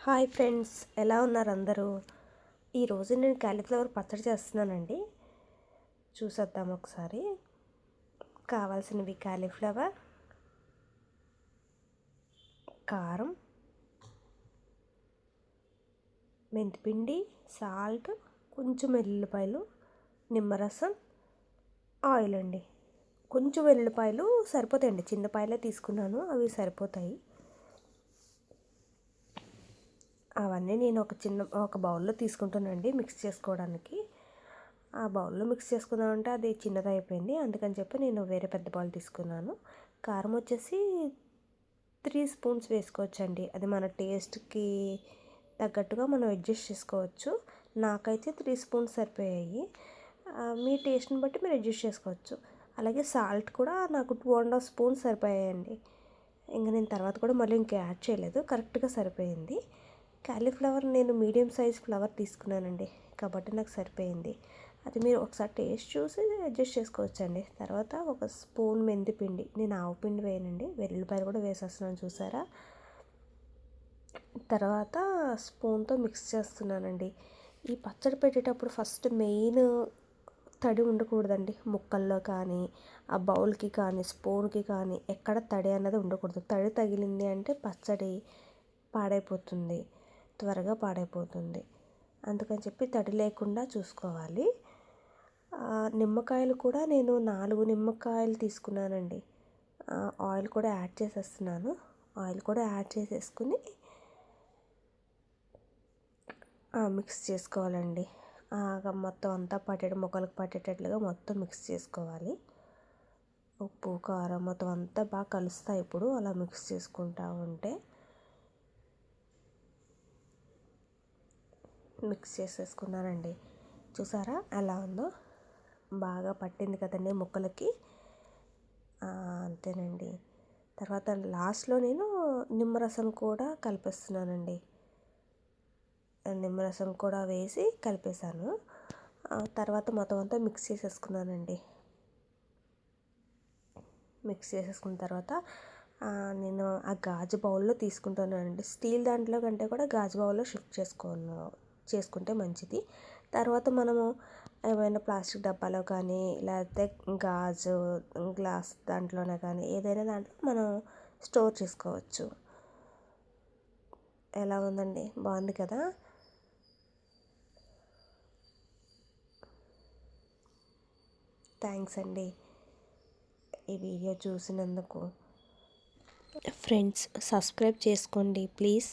Hi friends, ఎలా ఉన్నారు అందరూ? ఈరోజు నేను క్యాలీఫ్లవర్ పచ్చడి చేస్తున్నానండి. చూసేద్దాం ఒకసారి. కావాల్సినవి క్యాలీఫ్లవర్, కారం, మెంతిపిండి, సాల్ట్, కొంచెం వెల్లుల్లిపాయలు, నిమ్మరసం, ఆయిల్ అండి. కొంచెం వెల్లుల్లిపాయలు సరిపోతాయండి, చిన్నపాయలే తీసుకున్నాను, అవి సరిపోతాయి. అవన్నీ నేను ఒక బౌల్లో తీసుకుంటానండి మిక్స్ చేసుకోవడానికి. ఆ బౌల్లో మిక్స్ చేసుకుందామంటే అది చిన్నది అయిపోయింది, అందుకని చెప్పి నేను వేరే పెద్ద బౌల్ తీసుకున్నాను. కారం వచ్చేసి 3 స్పూన్స్ వేసుకోవచ్చండి, అది మన టేస్ట్కి తగ్గట్టుగా మనం అడ్జస్ట్ చేసుకోవచ్చు. నాకైతే 3 స్పూన్స్ సరిపోయాయి. మీ టేస్ట్ని బట్టి మీరు అడ్జస్ట్ చేసుకోవచ్చు. అలాగే సాల్ట్ కూడా నాకు 2.5 స్పూన్స్ సరిపోయాయండి. ఇంకా నేను తర్వాత కూడా మళ్ళీ ఇంకా యాడ్ చేయలేదు, కరెక్ట్గా సరిపోయింది. క్యాలీఫ్లవర్ నేను మీడియం సైజ్ ఫ్లవర్ తీసుకున్నానండి, కాబట్టి నాకు సరిపోయింది. అది మీరు ఒకసారి టేస్ట్ చూసి అడ్జస్ట్ చేసుకోవచ్చండి. తర్వాత ఒక స్పూన్ మెంతిపిండి, నేను ఆవు పిండి వేయనండి, వెల్లుల్లిపాయలు కూడా వేసేస్తున్నాను చూసారా. తర్వాత స్పూన్తో మిక్స్ చేస్తున్నానండి. ఈ పచ్చడి పెట్టేటప్పుడు ఫస్ట్ మెయిన్ తడి ఉండకూడదండి, ముక్కల్లో కానీ ఆ బౌల్కి కానీ స్పూన్కి కానీ ఎక్కడ తడి అన్నది ఉండకూడదు. తడి తగిలింది అంటే పచ్చడి పాడైపోతుంది, త్వరగా పాడైపోతుంది. అందుకని చెప్పి తడి లేకుండా చూసుకోవాలి. నిమ్మకాయలు కూడా నేను 4 నిమ్మకాయలు తీసుకున్నానండి. ఆయిల్ కూడా యాడ్ చేసేస్తున్నాను. ఆయిల్ కూడా యాడ్ చేసేసుకుని మిక్స్ చేసుకోవాలండి. మొత్తం అంతా ముక్కలకు పట్టేటట్లుగా మొత్తం మిక్స్ చేసుకోవాలి. ఉప్పు, కారం మొత్తం అంతా బాగా కలుస్తాయి ఇప్పుడు అలా మిక్స్ చేసుకుంటూ ఉంటే. మిక్స్ చేసేసుకున్నానండి. చూసారా ఎలా ఉందో, బాగా పట్టింది కదండి ముక్కలకి. అంతేనండి. తర్వాత లాస్ట్లో నేను నిమ్మరసం కూడా కలిపేస్తున్నానండి. నిమ్మరసం కూడా వేసి కలిపేశాను. తర్వాత మొత్తం అంతా మిక్స్ చేసేసుకున్నానండి. మిక్స్ చేసేసుకున్న తర్వాత నేను ఆ గాజు బౌల్లో తీసుకుంటానండి. స్టీల్ దాంట్లో కంటే కూడా గాజు బౌల్లో షిఫ్ట్ చేసుకుంటే మంచిది. తర్వాత మనము ఏమైనా ప్లాస్టిక్ డబ్బాలో కానీ లేకపోతే గాజు గ్లాస్ దాంట్లోనే కానీ ఏదైనా దాంట్లో మనం స్టోర్ చేసుకోవచ్చు. ఎలా ఉందండి, బాగుంది కదా. థ్యాంక్స్ అండి ఈ వీడియో చూసినందుకు. ఫ్రెండ్స్, సబ్స్క్రైబ్ చేసుకోండి ప్లీజ్.